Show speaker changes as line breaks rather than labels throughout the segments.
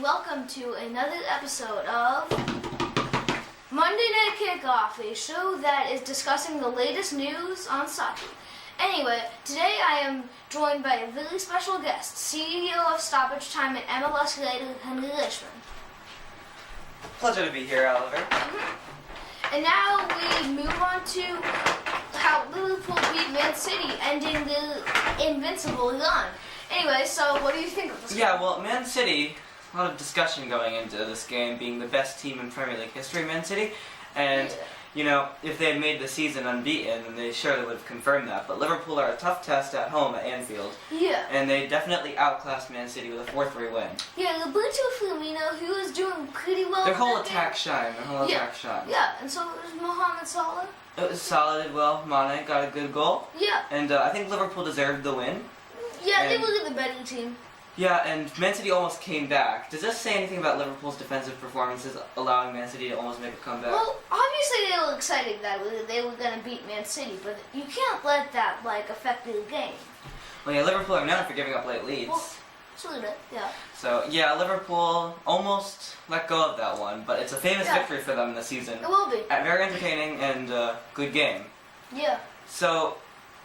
welcome to another episode of Monday Night Kickoff, a show that is discussing the latest news on soccer. Anyway, today I am joined by a very special guest, CEO of Stoppage Time and MLS writer Henry Richmond.
Pleasure to be here, Oliver.
And now we move on to how Liverpool beat Man City, ending the invincible run. Anyway, so what do you think of this game?
Yeah, well, Man City, a lot of discussion going into this game being the best team in Premier League history, Man City. And, you know, if they had made the season unbeaten, then they surely would have confirmed that. But Liverpool are a tough test at home at Anfield.
Yeah.
And they definitely outclassed Man City with a 4-3 win.
Yeah, Roberto Firmino, who was doing pretty well.
Their
in
whole
that
attack
game.
shined. Their whole attack shined.
Yeah, and so was Mohamed Salah.
It was solid as well. Mane got a good goal.
Yeah.
And I think Liverpool deserved the win.
Yeah, they
And-
were the better team.
Yeah, and Man City almost came back. Does this say anything about Liverpool's defensive performances allowing Man City to almost make a comeback?
Well, obviously they were excited that they were going to beat Man City, but you can't let that, affect the game.
Well, yeah, Liverpool are known for giving up late leads.
Well, sort of, yeah.
So, yeah, Liverpool almost let go of that one, but it's a famous victory for them this season.
It will be.
Very entertaining and good game.
Yeah.
So,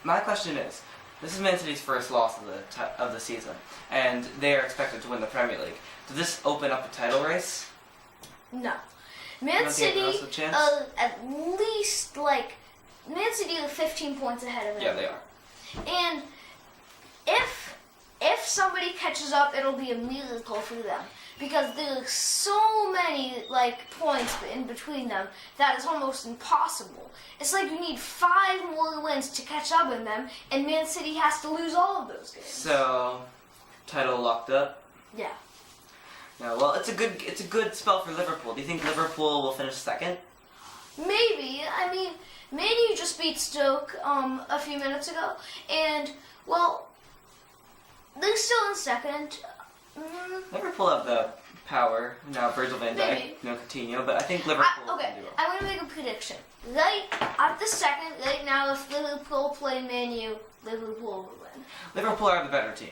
my question is, this is Man City's first loss of the season, and they are expected to win the Premier League. Does this open up a title race?
No.
You
Man
don't think
City,
there's a chance?
at least, Man City are 15 points ahead of them.
Yeah, they are.
And if somebody catches up, it'll be a miracle for them. Because there are so many, points in between them that it's almost impossible. It's like you need 5 more wins to catch up in them, and Man City has to lose all of those games.
So, title locked up?
Yeah.
No, well, it's a good spell for Liverpool. Do you think Liverpool will finish second?
Maybe. I mean, Man U just beat Stoke a few minutes ago, and, well, they're still in second.
Liverpool have the power. Now Virgil van Dijk,
Maybe.
no Coutinho, but I think Liverpool
Okay,
can do it.
I'm going to make a prediction. Right at the second, right now, if Liverpool play Man U, Liverpool will win.
Liverpool are the better team,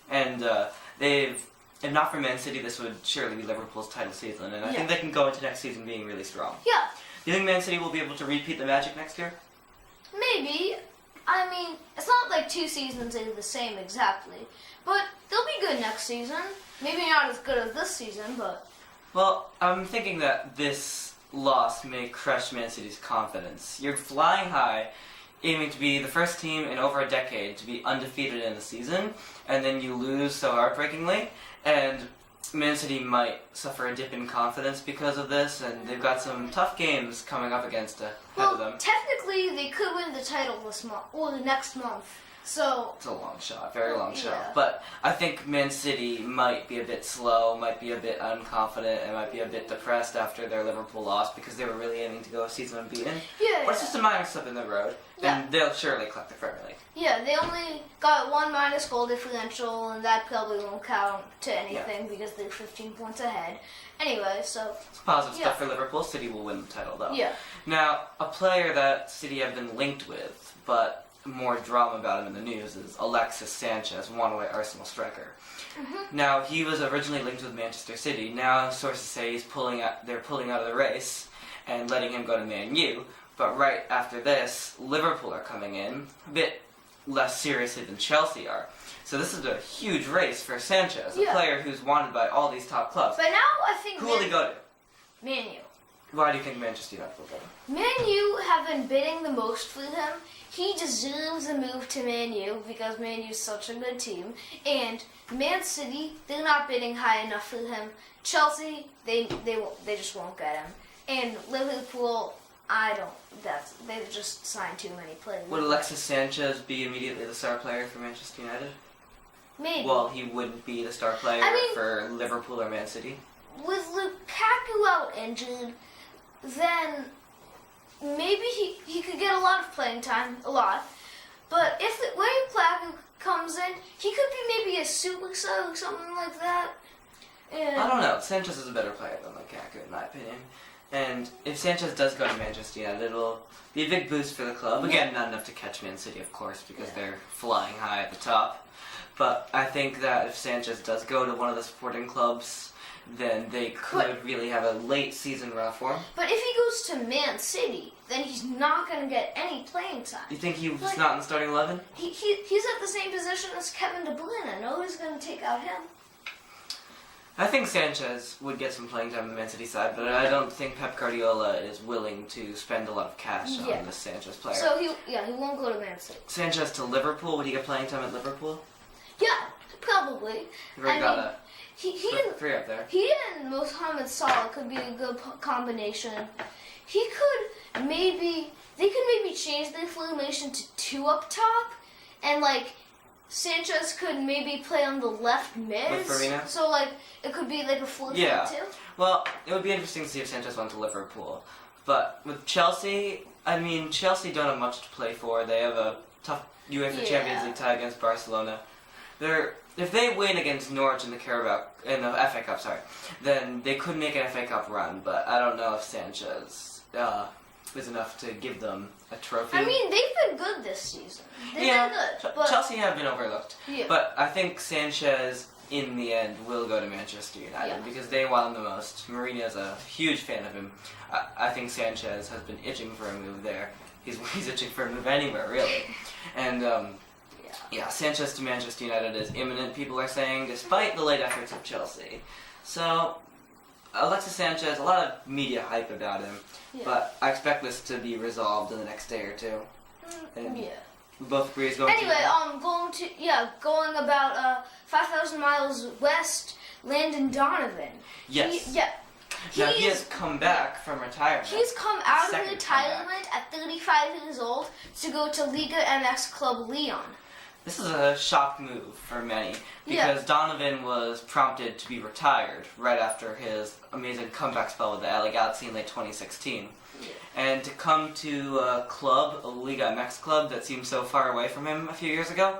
and if not for Man City, this would surely be Liverpool's title season, and I think they can go into next season being really strong.
Yeah,
Do you think Man City will be able to repeat the magic next year?
maybe. I mean, it's not like 2 seasons are the same exactly, but they'll be good next season. Maybe not as good as this season, but...
Well, I'm thinking that this loss may crush Man City's confidence. You're flying high, aiming to be the first team in over a decade to be undefeated in the season, and then you lose so heartbreakingly, and Man City might suffer a dip in confidence because of this, and they've got some tough games coming up against ahead of them.
Technically, they could win the title this month, or the next month, so...
It's a long shot, very long
Yeah.
shot. But I think Man City might be a bit slow, might be a bit unconfident, and might be a bit depressed after their Liverpool loss because they were really aiming to go a season unbeaten.
Yeah,
But it's just a minor slip in the road, and they'll surely collect the Premier League.
Yeah, they only got 1 minus goal differential, and that probably won't count to anything because they're 15 points ahead. Anyway, so...
It's positive stuff for Liverpool. City will win the title, though.
Yeah.
Now, a player that City have been linked with, but more drama about him in the news, is Alexis Sanchez, one-way Arsenal striker. Now, he was originally linked with Manchester City. Now, sources say they're pulling out of the race and letting him go to Man U. But right after this, Liverpool are coming in, a bit less seriously than Chelsea are. So this is a huge race for Sanchez, a player who's wanted by all these top clubs.
But now I think
Who will he go to?
Man U.
Why do you think Manchester United will go to?
Man U have been bidding the most for him. He deserves a move to Man U because Man U is such a good team. And Man City, they're not bidding high enough for him. Chelsea, they just won't get him. And Liverpool, they've just signed too many players.
Would Alexis Sanchez be immediately the star player for Manchester United?
Maybe.
Well, he wouldn't be the star player for Liverpool or Man City.
With Lukaku out injured, then maybe he could get a lot of playing time, a lot. But when Lukaku comes in, he could be maybe a super sub or something like that. And
I don't know. Sanchez is a better player than Lukaku, in my opinion. And if Sanchez does go to Manchester United, it'll be a big boost for the club. Again, not enough to catch Man City, of course, because they're flying high at the top. But I think that if Sanchez does go to one of the supporting clubs, then they could really have a late season run for him.
But if he goes to Man City, then he's not going to get any playing time.
You think he was not in the starting 11?
He's at the same position as Kevin De Bruyne, and nobody's going to take out him.
I think Sanchez would get some playing time on the Man City side, but I don't think Pep Guardiola is willing to spend a lot of cash on this Sanchez player.
So he won't go to Man City.
Sanchez to Liverpool, would he get playing time at Liverpool?
Yeah, probably.
We've already got
He
three up there.
He and Mohamed Salah could be a good combination. They could maybe change the formation to 2 up top, and Sanchez could maybe play on the left mid.
With Firmino?
So it could be a 4-3-2.
Yeah. Well, it would be interesting to see if Sanchez went to Liverpool. But with Chelsea, Chelsea don't have much to play for. They have a tough UEFA Champions League tie against Barcelona. If they win against Norwich in the FA Cup, then they could make an FA Cup run. But I don't know if Sanchez is enough to give them a trophy.
They've been good this season. They've been good. But
Chelsea have been overlooked.
Yeah.
But I think Sanchez, in the end, will go to Manchester United because they want him the most. Mourinho's a huge fan of him. I think Sanchez has been itching for a move there. He's itching for a move anywhere, really. And Sanchez to Manchester United is imminent, people are saying, despite the late efforts of Chelsea. So, Alexis Sanchez, a lot of media hype about him, but I expect this to be resolved in the next day or two. And we both agree he's going
anyway, going about 5,000 miles west, Landon Donovan.
Yes. He has come back from retirement.
He's come out of retirement at 35 years old to go to Liga MX club Lyon.
This is a shock move for many because Donovan was prompted to be retired right after his amazing comeback spell with the LA Galaxy in late 2016. Yeah. And to come to a Liga MX club that seemed so far away from him a few years ago,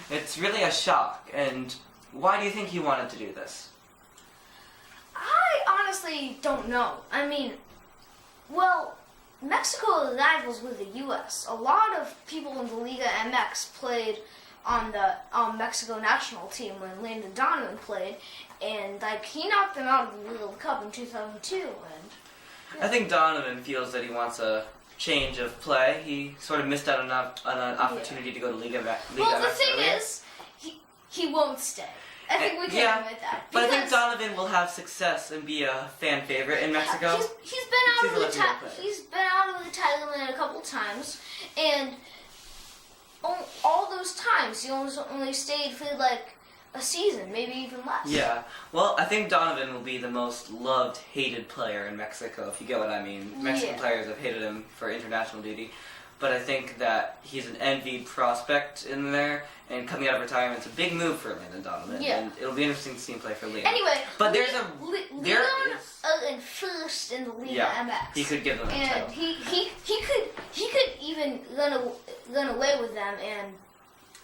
it's really a shock. And why do you think he wanted to do this?
I honestly don't know. Mexico rivals with the U.S. A lot of people in the Liga MX played on the Mexico national team when Landon Donovan played, and he knocked them out of the World Cup in 2002. And
I think Donovan feels that he wants a change of play. He sort of missed out on an opportunity to go to Liga MX.
Well, the thing is, he won't stay. I think we can admit that.
But I think Donovan will have success and be a fan favorite in Mexico.
He's been out of retirement a couple times, and all those times he only stayed for a season, maybe even less.
Yeah. Well, I think Donovan will be the most loved, hated player in Mexico, if you get what I mean. Mexican players have hated him for international duty. But I think that he's an envied prospect in there, and coming out of retirement, it's a big move for Landon Donovan. Yeah. And it'll be interesting to see him play for Lyon.
Anyway,
but
Lyon in first in the Liga MX.
He could give them a title.
He could even run away with them and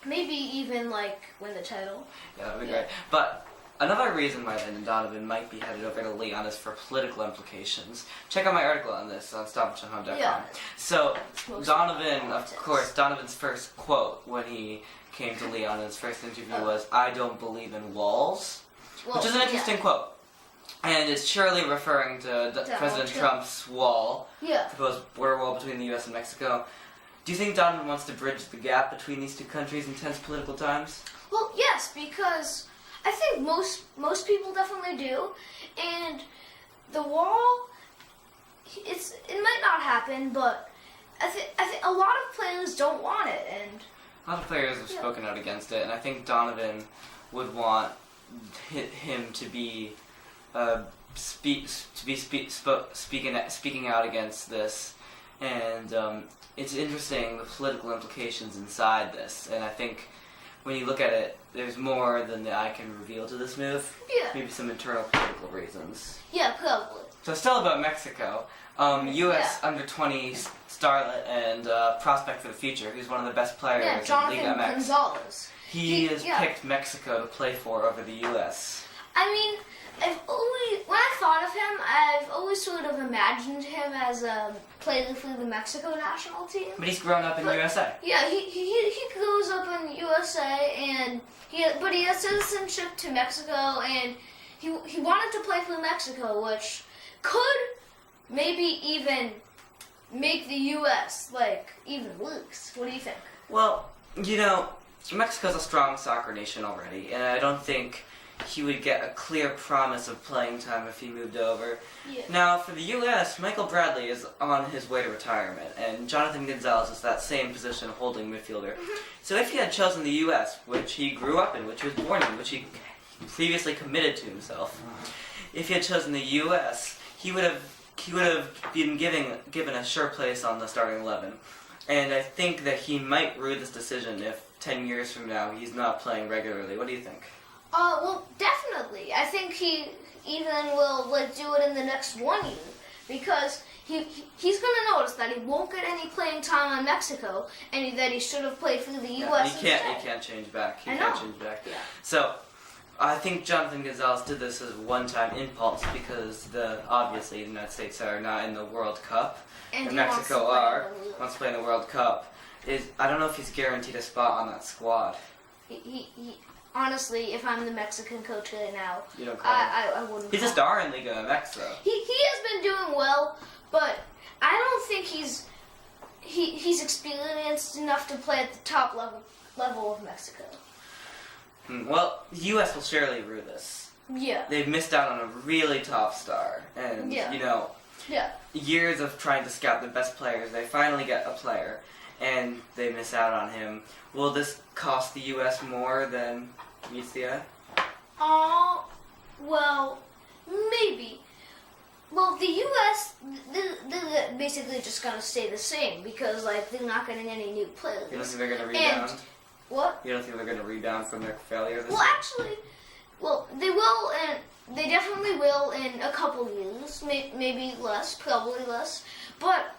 maybe even win the title.
Yeah, that'd be great. But another reason why Landon Donovan might be headed over to Lyon is for political implications. Check out my article on this on StopWatchingHome.com.
Yeah.
So, Donovan, of course, Donovan's first quote when he came to Lyon in his first interview was, "I don't believe in walls," which is an interesting quote. And it's surely referring to President Trump's wall, proposed border wall between the U.S. and Mexico. Do you think Donovan wants to bridge the gap between these two countries in tense political times?
Well, yes, because I think most people definitely do, and the wall, it might not happen, but I think a lot of players don't want it, and
a lot of players have spoken out against it, and I think Donovan would want him to be speaking out against this, and it's interesting the political implications inside this, and I think when you look at it, there's more than the eye can reveal to this move.
Yeah.
Maybe some internal political reasons.
Yeah, probably.
So still about Mexico, U.S. under-20 starlet and prospect for the future, who's one of the best players in Liga MX.
Gonzalez.
He has picked Mexico to play for over the U.S.
When I thought of him, I've always sort of imagined him as a player for the Mexico national team.
But he's grown up in USA.
Yeah, he grows up in USA, but he has citizenship to Mexico, and he wanted to play for Mexico, which could maybe even make the U.S. even lose. What do you think?
Well, Mexico's a strong soccer nation already, and I don't think he would get a clear promise of playing time if he moved over.
Yeah.
Now, for the U.S., Michael Bradley is on his way to retirement, and Jonathan Gonzalez is that same position holding midfielder. So if he had chosen the U.S., which he grew up in, which he was born in, which he previously committed to himself, if he had chosen the U.S., he would have been given a sure place on the starting 11. And I think that he might rue this decision if 10 years from now he's not playing regularly. What do you think?
Well, definitely. I think he even will do it in the next 1 year because he's going to notice that he won't get any playing time on Mexico and that he should have played for the U.S.
He can't change back.
I know.
Yeah. So I think Jonathan Gonzalez did this as a one-time impulse because obviously the United States are not in the World Cup and Mexico wants to play in the World Cup. I don't know if he's guaranteed a spot on that squad.
He honestly, if I'm the Mexican coach right now,
you don't call him.
I wouldn't.
He's a star in Liga MX though.
He has been doing well, but I don't think he's experienced enough to play at the top level of Mexico.
Well, the U.S. will surely rue this.
Yeah.
They've missed out on a really top star, and years of trying to scout the best players, they finally get a player, and they miss out on him. Will this cost the U.S. more than meets the eye?
Well, maybe. Well, the U.S. they're basically just gonna stay the same because they're not getting any new players.
You don't think they're gonna rebound?
What?
You don't think they're gonna rebound from their failure this
year? Actually, they will, and they definitely will in a couple years, maybe less, probably less. But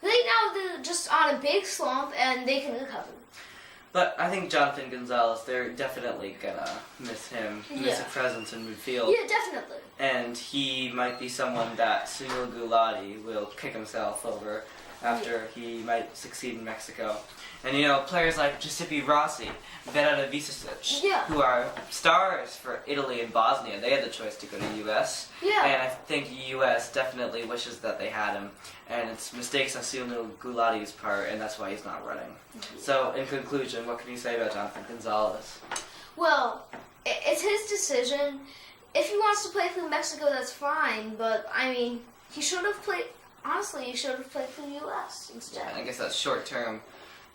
right now they're just on a big slump, and they can recover.
But I think Jonathan Gonzalez, they're definitely gonna miss him, miss his presence in midfield.
Yeah, definitely.
And he might be someone that Sunil Gulati will kick himself over after he might succeed in Mexico. And players like Giuseppe Rossi, Vedada Visicic, who are stars for Italy and Bosnia, they had the choice to go to U.S.
Yeah.
And I think U.S. definitely wishes that they had him. And it's mistakes on Sunil Gulati's part, and that's why he's not running. So, in conclusion, what can you say about Jonathan Gonzalez?
Well, it's his decision. If he wants to play for Mexico, that's fine. But, he should have played... Honestly, he should have played for the U.S. instead.
Yeah, I guess that's short term.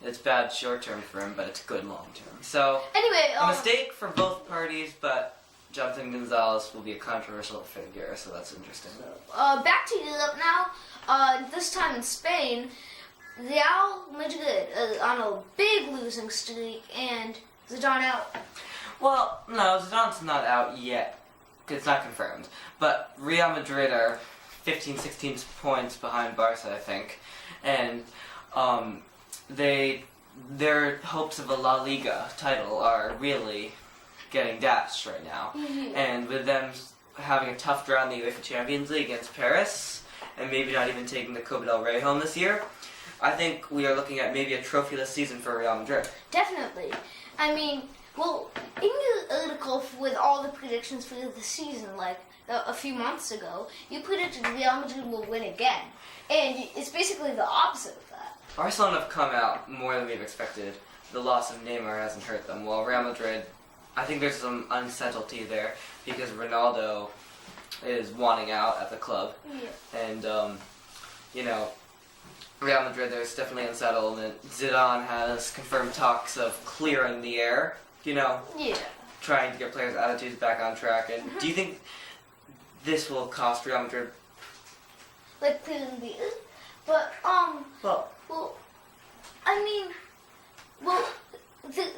It's bad short term for him, but it's good long term. So,
anyway,
a mistake for both parties, but Jonathan Gonzalez will be a controversial figure, so that's interesting.
Back to Europe now. This time in Spain, Real Madrid on a big losing streak, and Zidane out.
Well, no, Zidane's not out yet. It's not confirmed. But Real Madrid are 15, 16 points behind Barca, I think. And their hopes of a La Liga title are really getting dashed right now.
Mm-hmm.
And with them having a tough draw in the UEFA Champions League against Paris, and maybe not even taking the Copa del Rey home this year, I think we are looking at maybe a trophyless season for Real Madrid.
Definitely. Well, in your article with all the predictions for the season, a few months ago, you predicted Real Madrid will win again. And it's basically the opposite of that.
Barcelona have come out more than we've expected. The loss of Neymar hasn't hurt them. While Real Madrid, I think there's some unsettlety there because Ronaldo is wanting out at the club.
Yeah.
And, Real Madrid, there's definitely unsettled. And Zidane has confirmed talks of clearing the air, trying to get players' attitudes back on track. And do you think this will cost Real Madrid?
Clearing the air? But,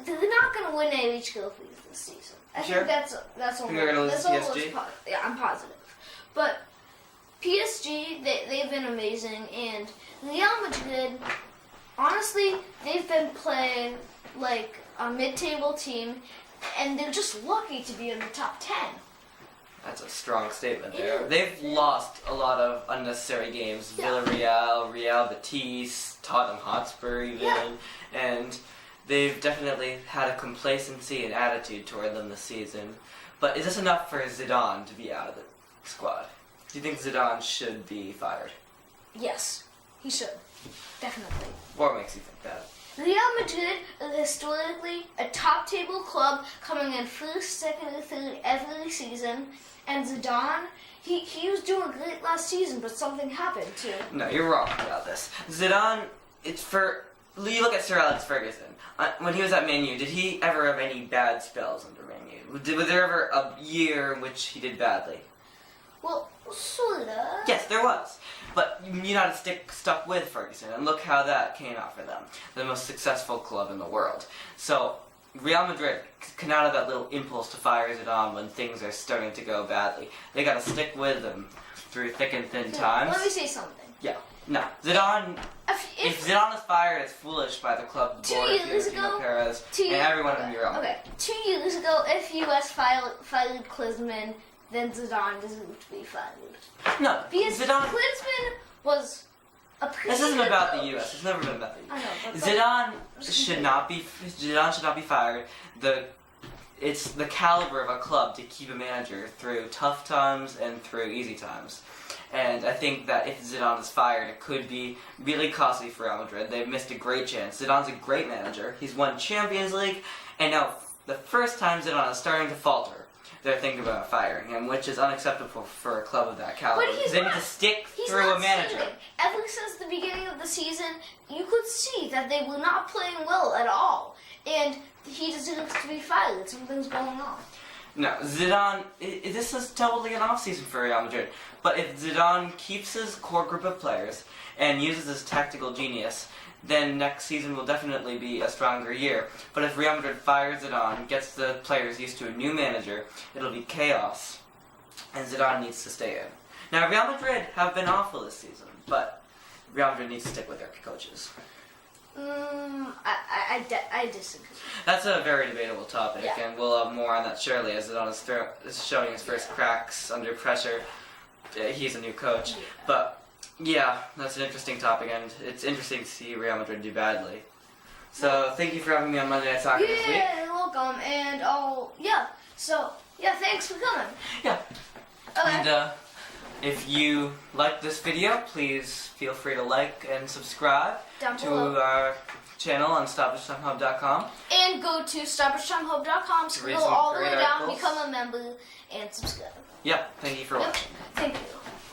they're not going to win any trophies this season. I think that's all.
Think they're going to lose to PSG?
Yeah, I'm positive. But PSG, they've been amazing, and Real Madrid, honestly, they've been playing like a mid-table team, and they're just lucky to be in the top 10.
That's a strong statement there. They've lost a lot of unnecessary games. Villarreal, Real Betis, Tottenham Hotspur even. And they've definitely had a complacency and attitude toward them this season. But is this enough for Zidane to be out of the squad? Do you think Zidane should be fired?
Yes, he should. Definitely.
What makes you think that?
Real Madrid is historically a top table club coming in first, second, or third every season. And Zidane, he was doing great last season, but something happened too.
No, you're wrong about this. Zidane, you look at Sir Alex Ferguson. When he was at Man U, did he ever have any bad spells under Man U? Was there ever a year in which he did badly?
Well, sorta.
Yes, there was. But United stuck with Ferguson, and look how that came out for them. The most successful club in the world. So, Real Madrid cannot have that little impulse to fire Zidane when things are starting to go badly. They gotta stick with him through thick and thin times.
Let me say something.
Yeah. No. Zidane, if Zidane is fired, it's foolish by the club board, Perez, and everyone in Europe.
Okay, 2 years ago, if US fired Klinsmann, then Zidane deserved to be fired.
No,
because
Zidane.
Klinsmann was a pretty
This isn't
good
about
coach.
the U.S. It's never been about the U.S.
I know, but
Zidane should not be fired. It's the caliber of a club to keep a manager through tough times and through easy times. And I think that if Zidane is fired, it could be really costly for Real Madrid. They've missed a great chance. Zidane's a great manager. He's won Champions League, and now the first time Zidane is starting to falter, they're thinking about firing him, which is unacceptable for a club of that caliber.
But
They need to stick through a manager.
Succeeding. Ever since the beginning of the season, you could see that they were not playing well at all. And he deserves to be fired. Something's going on.
No, Zidane, this is totally an off-season for Real Madrid. But if Zidane keeps his core group of players and uses his tactical genius, then next season will definitely be a stronger year. But if Real Madrid fires Zidane, gets the players used to a new manager, it'll be chaos. And Zidane needs to stay in. Now, Real Madrid have been awful this season, but Real Madrid needs to stick with their coaches.
I disagree.
That's a very debatable topic,
Yeah.
and we'll have more on that shortly as Zidane is showing his first cracks under pressure. He's a new coach.
Yeah.
But, yeah, that's an interesting topic, and it's interesting to see Real Madrid do badly. So, thank you for having me on Monday Night Soccer this week.
Yeah, you're welcome. And, thanks for coming.
Yeah.
Okay.
And, if you liked this video, please feel free to like and subscribe
Down
to
below.
our channel on StoppishTimeHub.com.
And go to StoppishTimeHub.com, scroll
some
all the way
great
down,
articles.
become a member, and subscribe.
Yeah, thank you for
Yep.
watching.
Thank you.